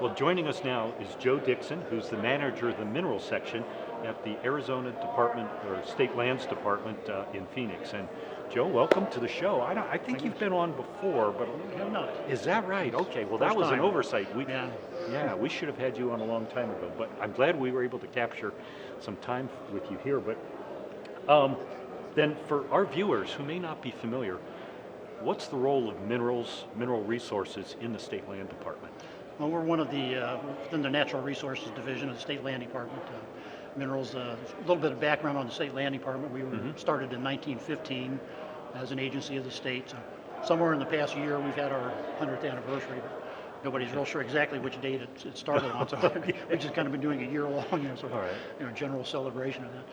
Well, joining us now is Joe Dixon, who's the manager of the minerals section at the Arizona Department or State Lands Department in Phoenix. And Joe, welcome to the show. I think you've been on before, but is that right? Okay, well that was an oversight. Yeah, we should have had you on a long time ago, but I'm glad we were able to capture some time with you here. But then for our viewers who may not be familiar, what's the role of mineral resources in the State Land Department? Well, we're one of the, within the Natural Resources Division of the State Land Department. Minerals, a little bit of background on the State Land Department. We were started in 1915 as an agency of the state. So somewhere in the past year, we've had our 100th anniversary. Nobody's real sure exactly which date it started on, so we've just kind of been doing a year-long, general celebration of that.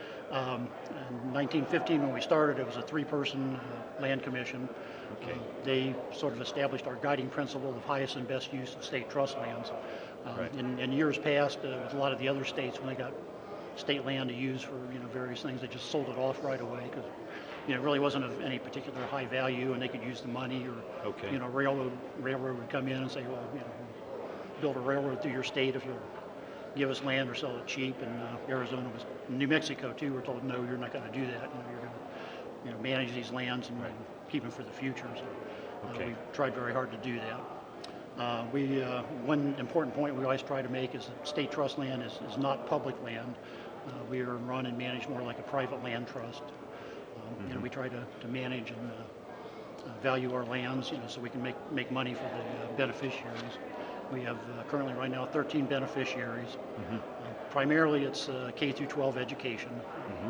In 1915, when we started, it was a three-person land commission. Okay. They sort of established our guiding principle of highest and best use of state trust lands. In years past, with a lot of the other states, when they got state land to use for various things, they just sold it off right away because it really wasn't of any particular high value, and they could use the money, or railroad would come in and say, well, build a railroad through your state if you'll give us land or sell it cheap. And Arizona was, New Mexico too, were told, no, you're not going to do that. You're going to manage these lands and keep them for the future. So we tried very hard to do that. One important point we always try to make is that state trust land is not public land. We are run and managed more like a private land trust. We try to manage and value our lands, so we can make money for the beneficiaries. We have currently right now 13 beneficiaries. Primarily it's K through 12 education.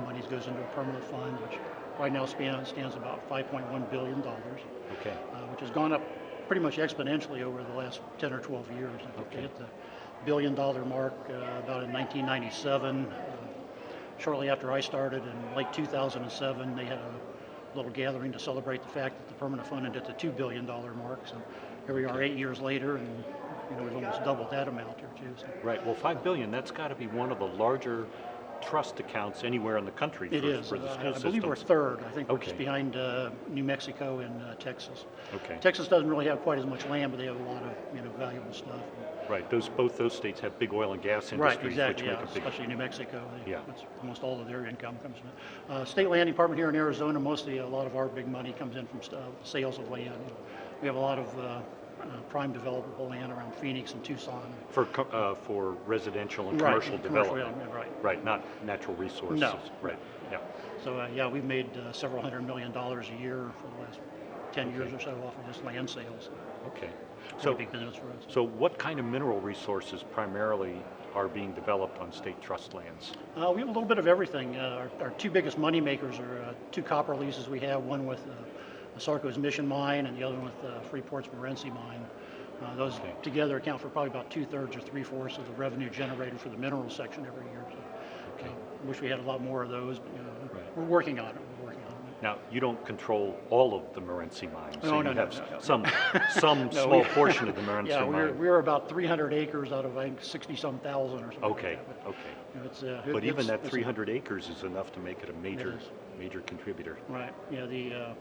Money goes into a permanent fund, which right now stands about $5.1 billion, which has gone up pretty much exponentially over the last 10 or 12 years. They hit the $1 billion mark about in 1997. Shortly after I started in late 2007, they had a little gathering to celebrate the fact that the permanent fund had hit the $2 billion mark. So here we are 8 years later, and we've almost doubled that amount here too. So. Right. Well, $5 billion. That's got to be one of the larger trust accounts anywhere in the country. It is. For the school I believe we're third. I think we're just behind New Mexico and Texas. Texas doesn't really have quite as much land, but they have a lot of valuable stuff. Right. Both those states have big oil and gas industries. Right. Exactly. Which make a big, especially New Mexico. That's almost all of their income comes from it. State Land Department here in Arizona, mostly a lot of our big money comes in from sales of land. We have a lot of prime developable land around Phoenix and Tucson. For residential and commercial development. Right. Not natural resources. No. Right. Yeah. So we've made several $100 million a year for the last 10 years or so off of just land sales. Okay. So big business for us. So what kind of mineral resources primarily are being developed on state trust lands? We have a little bit of everything. Our two biggest money makers are two copper leases we have, one with Sarco's Mission Mine and the other one with Freeport's Morenci Mine. Those together account for probably about 2/3 or 3/4 of the revenue generated for the minerals section every year. So, wish we had a lot more of those, but we're working on it. Now, you don't control all of the Morenci mines. So No. Some small portion of the Morenci mine. We're about 300 acres out of, I think, 60-some thousand or something. Okay. But even that 300 acres is enough to make it a major contributor. Right. Yeah. The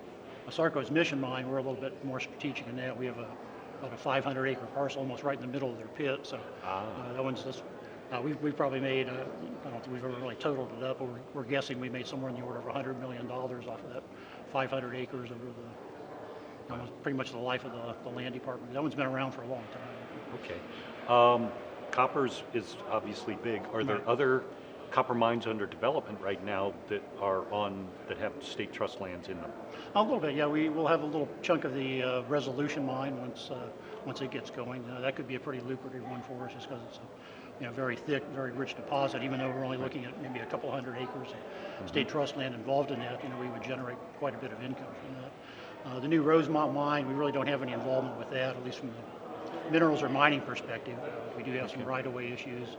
Sarco's Mission Mine, we're a little bit more strategic in that. We have about a 500-acre parcel almost right in the middle of their pit. So that one's just. We've probably made, I don't think we've ever really totaled it up, but we're guessing we made somewhere in the order of $100 million off of that 500 acres over almost pretty much the life of the land department. That one's been around for a long time. Okay. Copper is obviously big. Are there other copper mines under development right now that have state trust lands in them? A little bit, yeah. We will have a little chunk of the Resolution mine once it gets going. That could be a pretty lucrative one for us, just because it's a very thick, very rich deposit. Even though we're only looking at maybe a couple hundred acres of state trust land involved in that, we would generate quite a bit of income from that. The new Rosemont mine, we really don't have any involvement with that, at least from the minerals or mining perspective. We do have some right-of-way issues.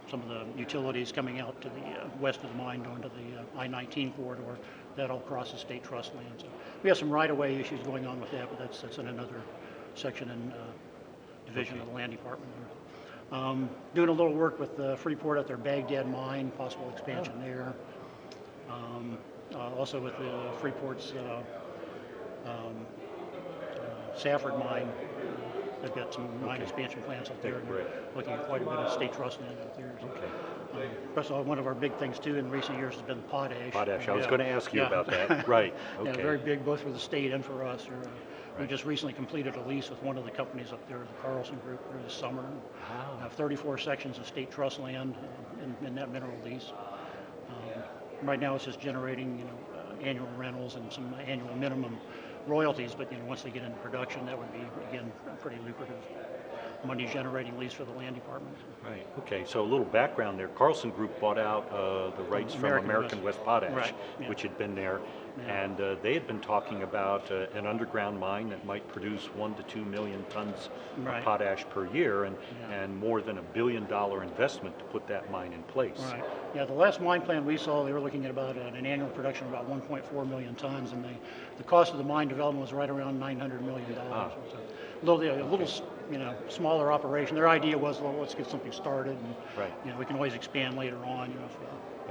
Some of the utilities coming out to the west of the mine going to the I-19 corridor, that all crosses state trust land. So we have some right-of-way issues going on with that, but that's in another section and division of the land department. Doing a little work with Freeport at their Baghdad mine, possible expansion there. Also with Freeport's Safford mine, they've got some mine expansion plans out there, and Right. looking at quite a bit of state trust land out there. So, Okay. first of all, one of our big things too in recent years has been potash. Potash. I was Yeah. going to ask you Yeah. about that. Right. Yeah, Okay. very big both for the state and for us. We Right. just recently completed a lease with one of the companies up there, the Carlson Group, over the summer. Wow. 34 sections of state trust land in that mineral lease. Right now, it's just generating, annual rentals and some annual minimum royalties. But once they get into production, that would be again a pretty lucrative money-generating lease for the land department. Right. Okay. So a little background there. Carlson Group bought out the rights from American West Potash, Right, yeah. which had been there, Yeah. and they had been talking about an underground mine that might produce 1 to 2 million tons Right. of potash per year, Yeah. and more than $1 billion investment to put that mine in place. Right. Yeah, the last mine plan we saw, they were looking at about an annual production of about 1.4 million tons, and the cost of the mine development was right around $900 million. Ah. So a little smaller operation. Their idea was, well, let's get something started, and Right. we can always expand later on. If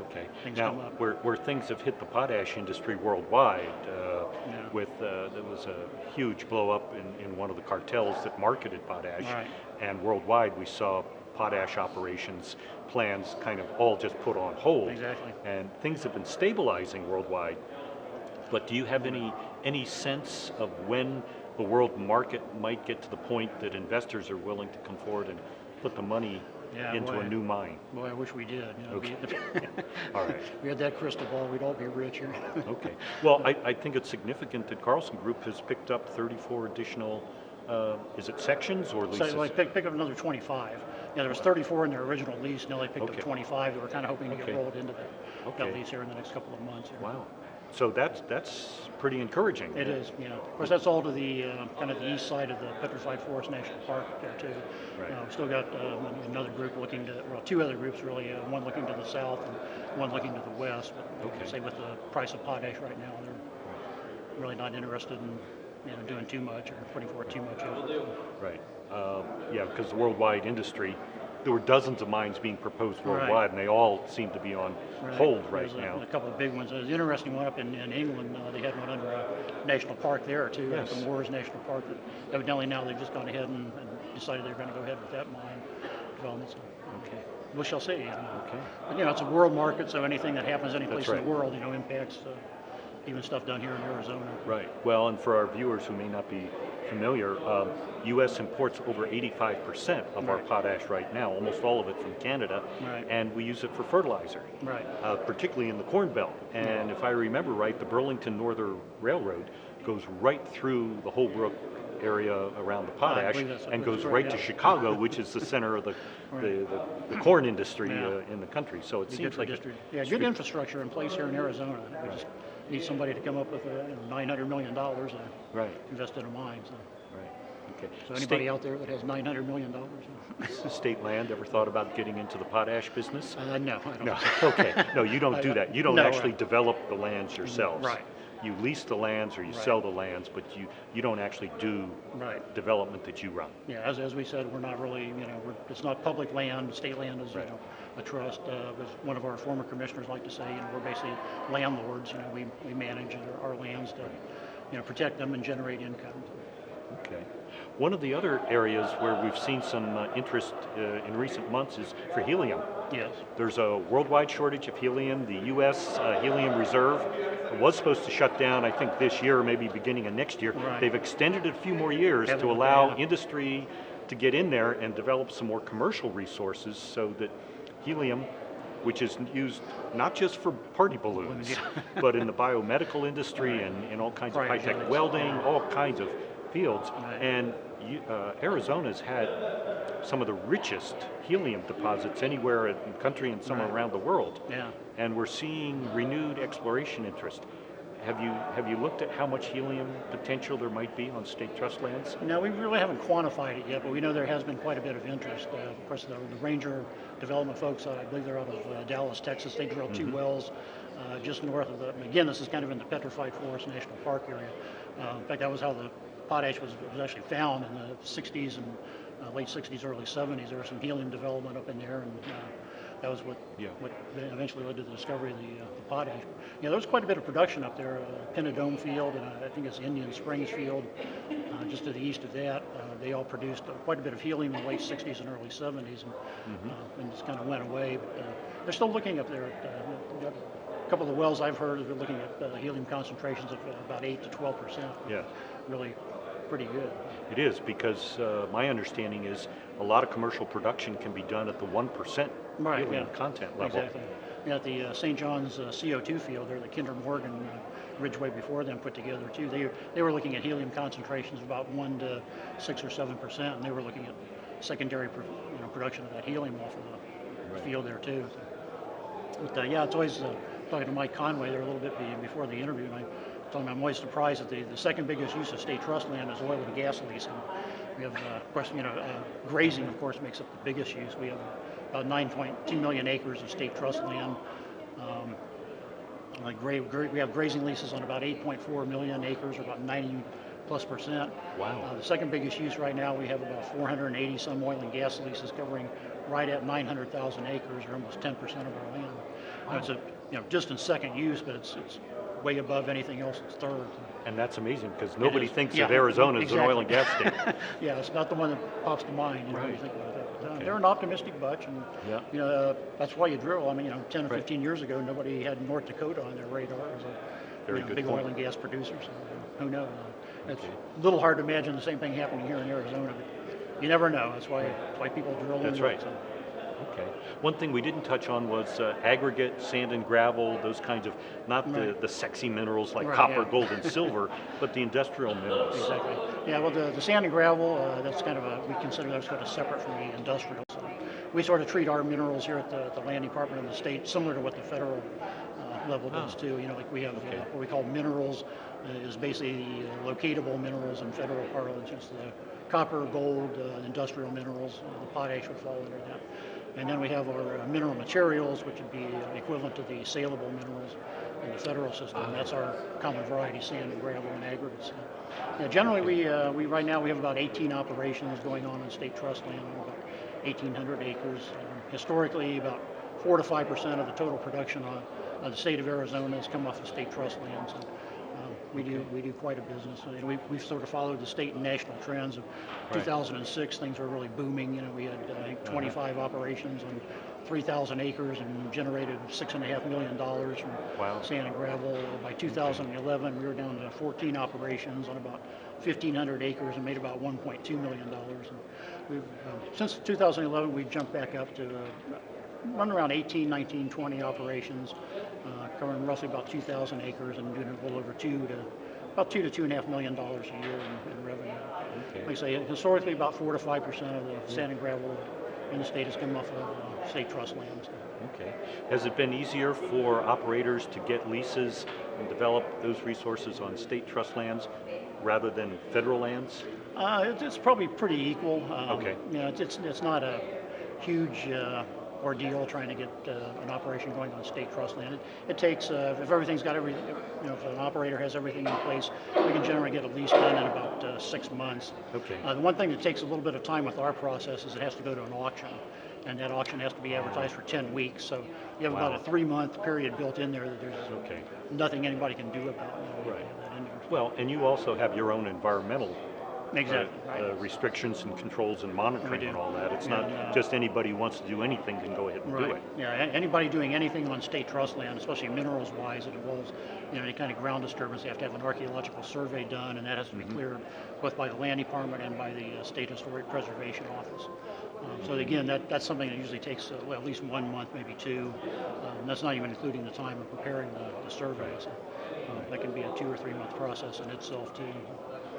Okay. things Now, come up. where things have hit the potash industry worldwide, Yeah. with there was a huge blow up in one of the cartels that marketed potash, Right. and worldwide we saw potash operations plans kind of all just put on hold. Exactly. And things have been stabilizing worldwide. But do you have any sense of when the world market might get to the point that investors are willing to come forward and put the money Yeah, into boy. a new mine? Boy, I wish we did. Okay. All right. If we had that crystal ball, we'd all be rich here. Okay. Well, I think it's significant that Carlson Group has picked up 34 additional, is it sections or leases? So pick up another 25. Yeah, there was 34 in their original lease. Now they picked Okay. up 25 that we're kind of hoping to get Okay. rolled into that Okay. lease here in the next couple of months. Here. Wow. So that's pretty encouraging. It is, Of course, that's all to the kind of the east side of the Petrified Forest National Park up there too. Right. We've still got another group looking to, well, two other groups really, one looking to the south and one looking to the west. But Okay. say with the price of potash right now, they're really not interested in doing too much or putting forward too much effort. Right. Yeah, because the worldwide industry, there were dozens of mines being proposed worldwide, Right. and they all seem to be on hold right There's now. a couple of big ones. There's an interesting one up in England. They had one under a national park there too, Yes. the Moors National Park. That evidently now they've just gone ahead and decided they're going to go ahead with that mine development. So Okay. we shall see. Okay. But, it's a world market, so anything that happens any place That's in the right. world, impacts even stuff done here in Arizona. Right. Well, and for our viewers who may not be familiar, U.S. imports over 85% of our Right. potash right now, almost all of it from Canada, Right. and we use it for fertilizer, Right. particularly in the Corn Belt. And if I remember right, the Burlington Northern Railroad goes right through the Holbrook area around the potash believe that's- and goes that's right right, to yeah. Chicago, which is the center of the corn industry in the country. So it Be good seems for like district. Yeah, good infrastructure in place here in Arizona. We just need somebody to come up with $900 million and Right. invest in a mine. So, Right. Okay. so anybody out there that has $900 million? State land ever thought about getting into the potash business? No, I don't. No. Okay. No, you don't do that. You don't No, actually right. develop the lands yourselves. Right. You lease the lands or you Right. sell the lands, but you don't actually do Right. development that you run. Yeah, as we said, we're not really, it's not public land. State land is, Right. a trust. As one of our former commissioners like to say, we're basically landlords. We manage our lands to, protect them and generate income. Okay. One of the other areas where we've seen some interest in recent months is for helium. Yes. There's a worldwide shortage of helium. The U.S. Helium Reserve was supposed to shut down, I think, this year, or maybe beginning of next year. Right. They've extended it a few more years Have to they? allow Yeah. industry to get in there and develop some more commercial resources so that helium, which is used not just for party balloons, but in the biomedical industry and in all kinds of high-tech Cryogenics. welding, all kinds of fields. Right. And Arizona's had some of the richest helium deposits anywhere in the country and some Right. around the world. Yeah. And we're seeing renewed exploration interest. Have you looked at how much helium potential there might be on state trust lands? No, we really haven't quantified it yet, but we know there has been quite a bit of interest. Of course, the Ranger development folks, I believe they're out of Dallas, Texas. They drilled two wells just north of again, this is kind of in the Petrified Forest National Park area. In fact, that was how the potash was actually found in the 60s and late 60s, early 70s. There was some helium development up in there, and that was what Yeah. what eventually led to the discovery of the potash. Yeah, there was quite a bit of production up there. Pinnadome Field, and I think it's Indian Springs Field, just to the east of that. They all produced quite a bit of helium in the late 60s and early 70s, and just kind of went away. But they're still looking up there. A couple of the wells I've heard, they're looking at helium concentrations of about 8 to 12%. Yeah. Really pretty good. It is, because my understanding is a lot of commercial production can be done at the 1% Right, helium yeah. content level. Exactly. Yeah, at the St. John's CO2 field there, the Kinder Morgan Ridgeway before them put together too. They were looking at helium concentrations of about 1 to 6 or 7%, and they were looking at secondary production of that helium off of the field there too. So, but yeah, it's always talking to Mike Conway there a little bit before the interview, and I told him I'm always surprised that the second biggest use of state trust land is oil and gas leasing. We have, of course, grazing, of course, makes up the biggest use. We have about 9.2 million acres of state trust land. We have grazing leases on about 8.4 million acres, or about 90+%. Wow. The second biggest use right now, we have about 480 some oil and gas leases covering right at 900,000 acres, or almost 10% of our land. Wow. It's a distant second use, but it's way above anything else that's third. And that's amazing, because nobody thinks Yeah, of Arizona as an exactly. oil and gas state. Yeah, it's not the one that pops to mind when you think about that. Okay. They're an optimistic bunch, and Yeah. that's why you drill. I mean, 10 or Right. 15 years ago, nobody had North Dakota on their radar as Very a good big point. oil and gas producer. So who knows? It's Okay. a little hard to imagine the same thing happening here in Arizona, but you never know. That's why people drill. That's and right. so. Okay. One thing we didn't touch on was aggregate, sand and gravel, those kinds of, not the sexy minerals like Right, copper, yeah. gold, and silver, but the industrial minerals. Exactly. Yeah, well, the sand and gravel, that's kind of we consider those kind of separate from the industrial. So we sort of treat our minerals here at the land department of the state similar to what the federal level does too. Like we have what we call minerals, is basically the locatable minerals in federal parlance. It's the copper, gold, industrial minerals. The potash would fall under that. And then we have our mineral materials, which would be equivalent to the saleable minerals in the federal system. That's our common variety, sand and gravel and aggregates. Generally, we right now we have about 18 operations going on state trust land on about 1,800 acres. Historically, about 4 to 5% of the total production on the state of Arizona has come off of state trust lands. We do quite a business. We've sort of followed the state and national trends of 2006. Things were really booming. We had I think 25 operations on 3,000 acres and generated $6.5 million from sand and gravel. By 2011, we were down to 14 operations on about 1,500 acres and made about $1.2 million. And we've since 2011, we've jumped back up to run around 18, 19, 20 operations, covering roughly about 2,000 acres and doing a little over about $2 to $2.5 million a year in revenue. Okay. Like I say, historically, about 4 to 5% of the sand and gravel in the state has come off of state trust lands. Okay. Has it been easier for operators to get leases and develop those resources on state trust lands rather than federal lands? It's probably pretty equal. Okay. It's not a huge ordeal trying to get an operation going on state trust land. It takes, if everything's got everything, if an operator has everything in place, we can generally get a lease done in about 6 months. Okay. The one thing that takes a little bit of time with our process is it has to go to an auction, and that auction has to be advertised for 10 weeks. So you have about a 3-month period built in there that there's nothing anybody can do about it. Right. Well, and you also have your own environmental restrictions and controls and monitoring and all that. It's not just anybody who wants to do anything can go ahead and do it. Yeah, anybody doing anything on state trust land, especially minerals-wise, it involves any kind of ground disturbance. They have to have an archaeological survey done, and that has to be cleared both by the land department and by the State Historic Preservation Office. So again, that's something that usually takes at least 1 month, maybe 2. That's not even including the time of preparing the survey. So that can be a 2 or 3 month process in itself too.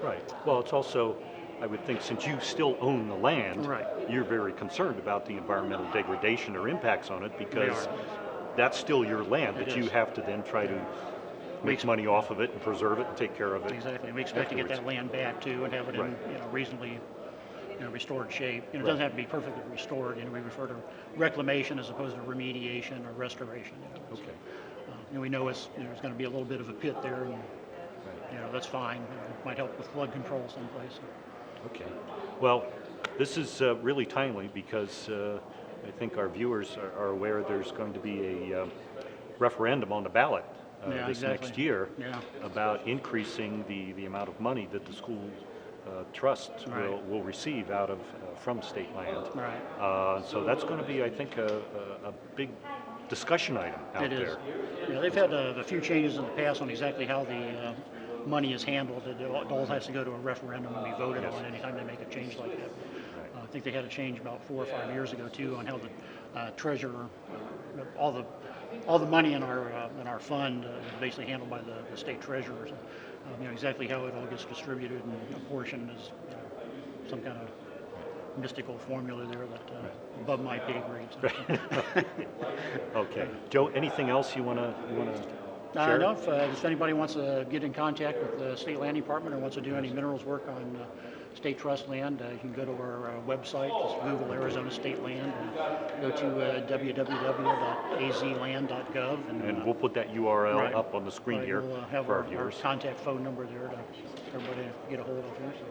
Right. Well, it's also, I would think, since you still own the land, you're very concerned about the environmental degradation or impacts on it, because that's still your land that you have to then try to make money off of it and preserve it and take care of it. Exactly. We expect to get that land back too and have it in reasonably restored shape. It doesn't have to be perfectly restored. We refer to reclamation as opposed to remediation or restoration. Okay. We know there's going to be a little bit of a pit there, and that's fine. Might help with flood control someplace. Okay. Well, this is really timely because I think our viewers are aware there's going to be a referendum on the ballot Yeah, this exactly. next year Yeah. about increasing the amount of money that the school trust Right. will receive out of from state land. Right. So that's going to be, I think, a big discussion item out It is. there. Yeah, they've had a few changes in the past on exactly how the money is handled. It all has to go to a referendum and be voted Yes. on anytime they make a change like that. Right. I think they had a change about 4 or 5 years ago too on how the treasurer, all the money in our fund is basically handled by the state treasurer. So, exactly how it all gets distributed and apportioned is some kind of mystical formula there that above my pay grade. So. Okay, Joe. Anything else you want to share? No, if anybody wants to get in contact with the State Land Department or wants to do any minerals work on state trust land, you can go to our website, just Google Arizona State Land, and go to www.azland.gov. And we'll put that URL Right. up on the screen Right, here we'll have for our our viewers. contact phone number there to everybody to get a hold of here. So.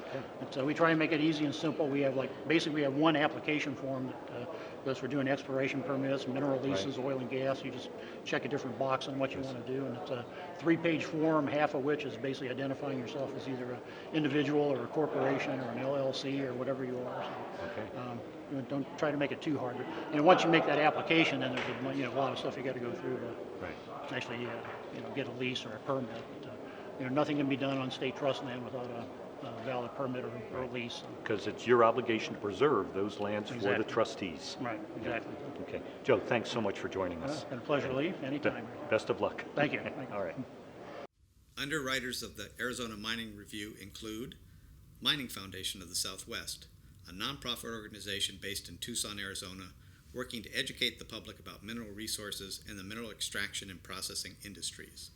Okay. So we try and make it easy and simple. We have basically we have one application form that goes for doing exploration permits, mineral leases, oil and gas. You just check a different box on what you want to do, and it's a 3-page form, half of which is basically identifying yourself as either an individual or a corporation or an LLC or whatever you are. So, Okay. don't try to make it too hard. But, once you make that application, then there's a lot of stuff you got to go through Right. to actually get a lease or a permit. But, nothing can be done on state trust land without a valid permit or a lease. Because it's your obligation to preserve those lands for the Exactly. trustees. Right, exactly. Okay. Joe, thanks so much for joining It's us. been a pleasure, Lee. Anytime. Best of luck. Thank you. Thank you. All right. Underwriters of the Arizona Mining Review include Mining Foundation of the Southwest, a nonprofit organization based in Tucson, Arizona, working to educate the public about mineral resources and the mineral extraction and processing industries.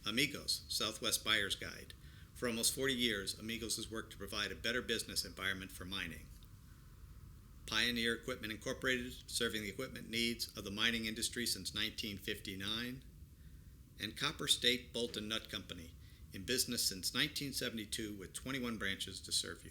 Amigos, Southwest Buyer's Guide. For almost 40 years, Amigos has worked to provide a better business environment for mining. Pioneer Equipment Incorporated, serving the equipment needs of the mining industry since 1959. And Copper State Bolt and Nut Company, in business since 1972 with 21 branches to serve you.